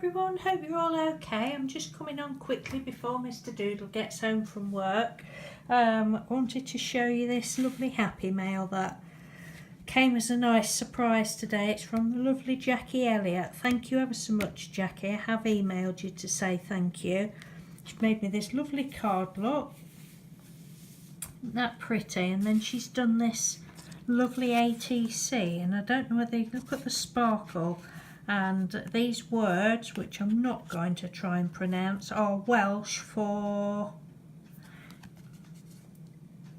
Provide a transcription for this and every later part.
everyone, hope you're all okay. I'm just coming on quickly before Mr. Doodle gets home from work. I wanted to show you this lovely happy mail that came as a nice surprise today. It's from the lovely Jackie Elliott. Thank you ever so much, Jackie. I have emailed you to say thank you. She's made me this lovely card, look. Isn't that pretty? And then she's done this lovely ATC, and I don't know whether you look at the sparkle. And these words, which I'm not going to try and pronounce, are Welsh for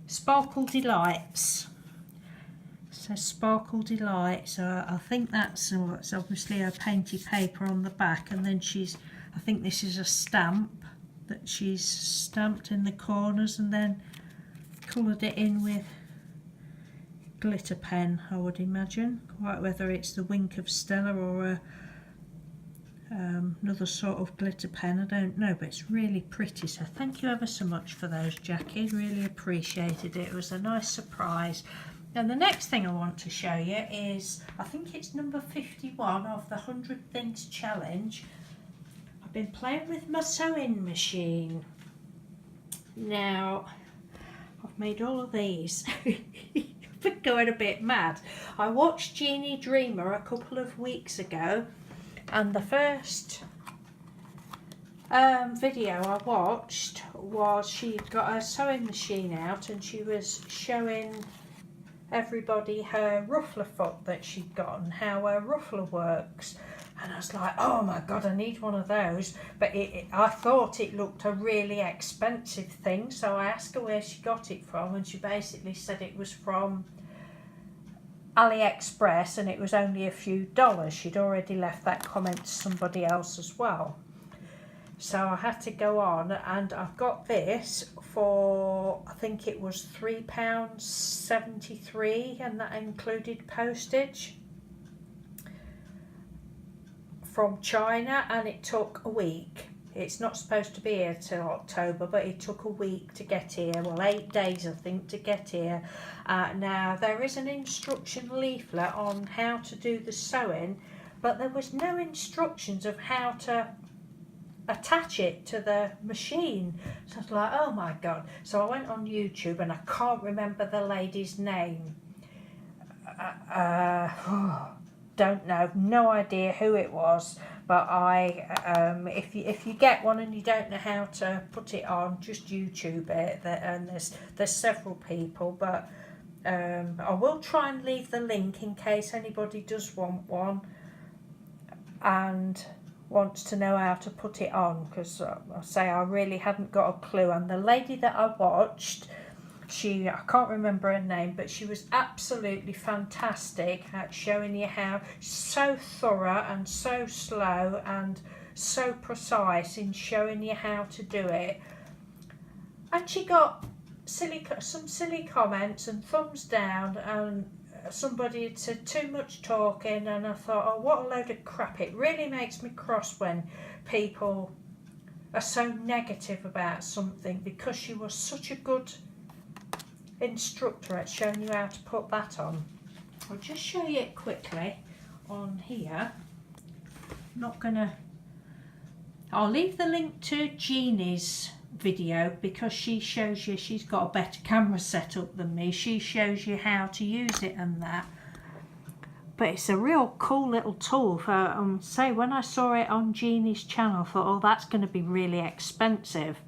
Sparkle Delights. So Sparkle Delights, I think that's obviously a painted paper on the back, and then I think this is a stamp that she's stamped in the corners and then coloured it in with glitter pen, I would imagine. Quite whether it's the Wink of Stella or another sort of glitter pen, I don't know, but it's really pretty. So thank you ever so much for those, Jackie. Really appreciated it. It was a nice surprise. And the next thing I want to show you is, I think it's number 51 of the 100 Things Challenge. I've been playing with my sewing machine. Now, I've made all of these. Going a bit mad. I watched Jeannie Dreamer a couple of weeks ago, and the first video I watched was she got a sewing machine out and she was showing everybody her ruffler foot that she'd got and how her ruffler works. And I was like, oh my god, I need one of those. But I thought it looked a really expensive thing, so I asked her where she got it from, and she basically said it was from AliExpress and it was only a few dollars. She'd already left that comment to somebody else as well. So I had to go on, and I've got this for, I think it was £3.73, and that included postage, from China, and it took a week. It's not supposed to be here till October, but it took a week to get here. Well, 8 days I think to get here. Now there is an instruction leaflet on how to do the sewing, but there was no instructions of how to attach it to the machine. So I was like, oh my god. So I went on YouTube, and I can't remember the lady's name. Don't know, no idea who it was, but if you get one and you don't know how to put it on, just YouTube it. And there's several people, but I will try and leave the link in case anybody does want one and wants to know how to put it on, because I say I really hadn't got a clue. And the lady that I watched, I can't remember her name, but she was absolutely fantastic at showing you how, so thorough and so slow and so precise in showing you how to do it. And she got some silly comments and thumbs down, and somebody had said too much talking, and I thought, oh, what a load of crap. It really makes me cross when people are so negative about something, because she was such a good instructor at showing you how to put that on. I'll just show you it quickly on here. I'll leave the link to Jeannie's video, because she shows you, she's got a better camera setup than me. She shows you how to use it and that. But it's a real cool little tool for, say, when I saw it on Jeannie's channel, I thought, oh, that's going to be really expensive.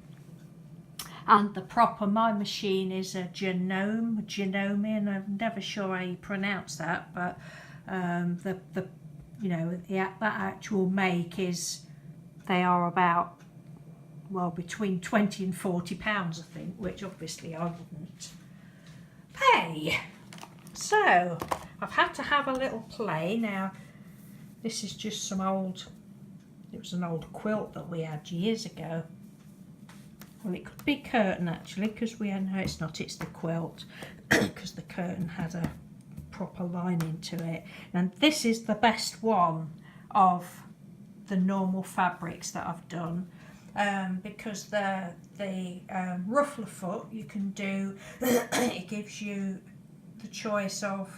And my machine is a Genome, and I'm never sure how you pronounce that, but that actual make is, they are about, well, between 20 and 40 pounds, I think, which obviously I wouldn't pay. So I've had to have a little play. Now this is just it was an old quilt that we had years ago. Well, it could be curtain actually, because we know it's not, it's the quilt, because the curtain had a proper lining to it. And this is the best one of the normal fabrics that I've done, because the ruffler foot you can do, it gives you the choice of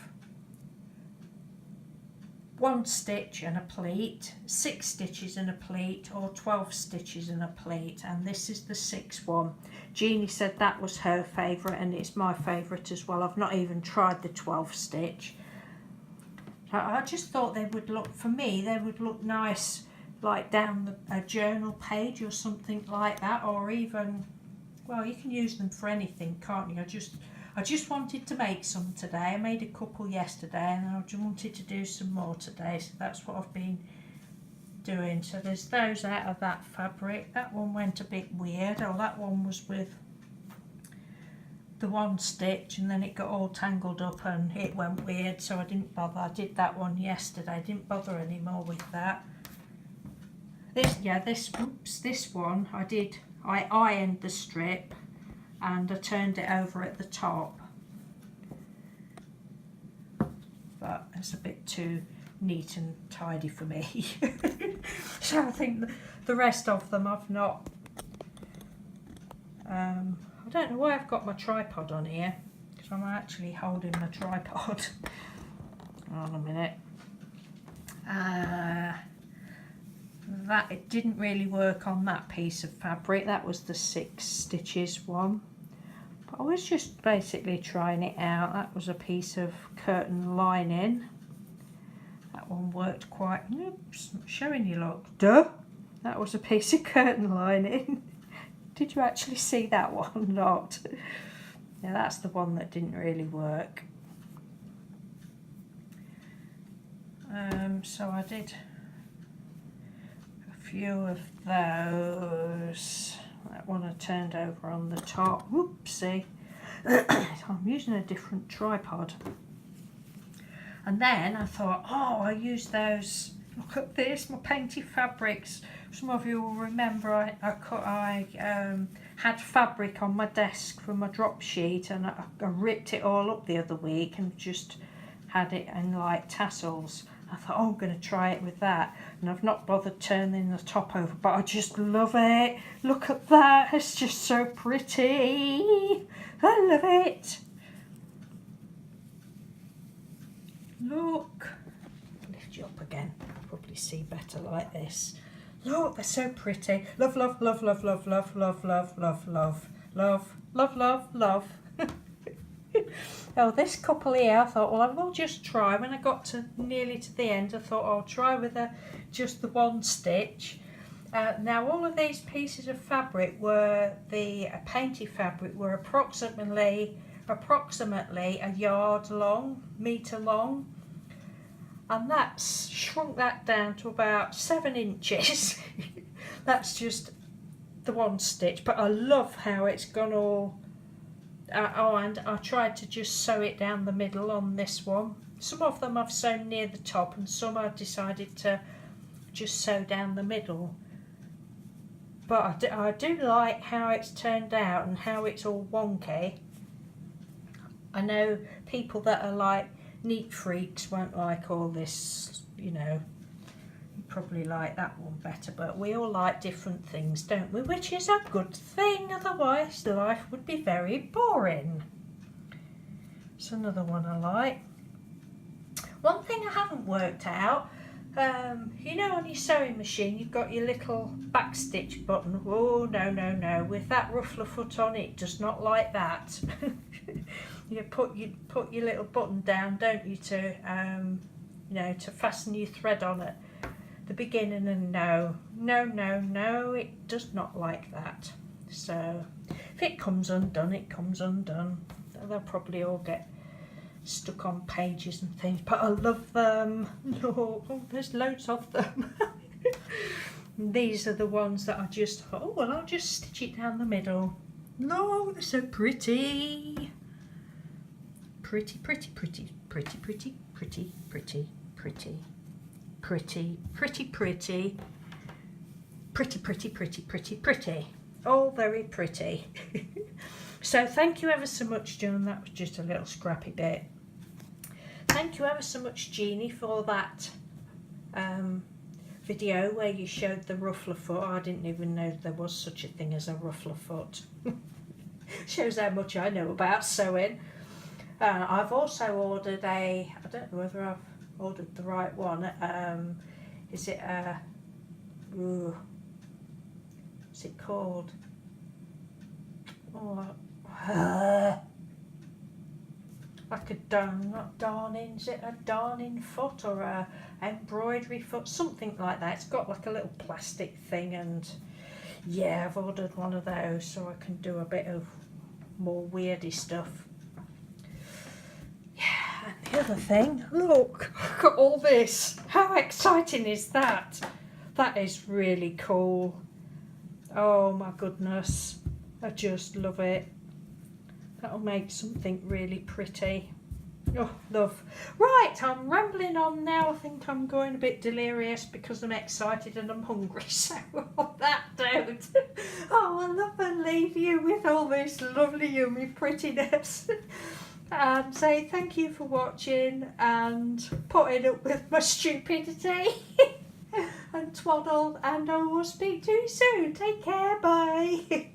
1 stitch and a pleat, 6 stitches and a pleat, or 12 stitches and a pleat, and this is the 6th one. Jeannie said that was her favourite, and it's my favourite as well. I've not even tried the 12 stitch. So I just thought they would look, for me, they would look nice like down a journal page or something like that, or even, well, you can use them for anything, can't you? I just wanted to make some today. I made a couple yesterday, and I just wanted to do some more today, so that's what I've been doing. So there's those out of that fabric. That one went a bit weird. Oh, that one was with the 1 stitch, and then it got all tangled up and it went weird, so I didn't bother. I did that one yesterday. I didn't bother anymore with that. This one I ironed the strip and I turned it over at the top, but it's a bit too neat and tidy for me. So I think the rest of them I've not, I don't know why I've got my tripod on here, because I'm actually holding my tripod. Hold on a minute. That it didn't really work on that piece of fabric. That was the 6 stitches one, but I was just basically trying it out. That was a piece of curtain lining. That one worked quite, oops, not showing you, look, duh, that was a piece of curtain lining. Did you actually see that one? Not. Yeah, that's the one that didn't really work. So I did few of those. That one I turned over on the top. Whoopsie. I'm using a different tripod. And then I thought, oh, I use those. Look at this, my painted fabrics. Some of you will remember I had fabric on my desk for my drop sheet, and I ripped it all up the other week and just had it in like tassels. I thought, oh, I'm going to try it with that, and I've not bothered turning the top over, but I just love it. Look at that, it's just so pretty. I love it. Look, lift you up again, you'll probably see better like this. Look, they're so pretty. Love, love, love, love, love, love, love, love, love, love, love, love, love, love. Oh, this couple here, I thought, well, I will just try. When I got to nearly to the end, I thought, I'll try with just the 1 stitch. Now, all of these pieces of fabric were the painted fabric were approximately a yard long, metre long, and that's shrunk that down to about 7 inches. That's just the 1 stitch, but I love how it's gone all. Oh, and I tried to just sew it down the middle on this one. Some of them I've sewn near the top, and some I've decided to just sew down the middle. But I do like how it's turned out and how it's all wonky. I know people that are like neat freaks won't like all this, you know. Probably like that one better, but we all like different things, don't we? Which is a good thing, otherwise life would be very boring. It's another one I like. One thing I haven't worked out, you know, on your sewing machine you've got your little back stitch button. Oh, no, no, no, with that ruffler foot on, it does not like that. You put your little button down, don't you, to you know, to fasten your thread on it the beginning, and no, it does not like that. So if it comes undone, it comes undone. They'll probably all get stuck on pages and things, but I love them. Oh, there's loads of them. These are the ones that I just thought, oh, well, I'll just stitch it down the middle. No, they're so pretty. Pretty, pretty, pretty, pretty, pretty, pretty, pretty, pretty. Pretty, pretty, pretty, pretty, pretty, pretty, pretty, pretty, all very pretty. So thank you ever so much, John. That was just a little scrappy bit. Thank you ever so much, Jeannie, for that video where you showed the ruffler foot. I didn't even know there was such a thing as a ruffler foot. Shows how much I know about sewing. I've also ordered I don't know whether I've ordered the right one. Is it what's it called? Oh, like a not darning, is it a darning foot or a embroidery foot, something like that. It's got like a little plastic thing, and yeah, I've ordered one of those so I can do a bit of more weirdy stuff. Yeah, and the other thing, look at all this. How exciting is that? That is really cool. Oh my goodness, I just love it. That'll make something really pretty. Oh, love. Right, I'm rambling on now. I think I'm going a bit delirious because I'm excited and I'm hungry. So on that note, oh, I love and leave you with all this lovely, yummy prettiness. And say thank you for watching and putting up with my stupidity. And twaddle, and I will speak to you soon. Take care, bye.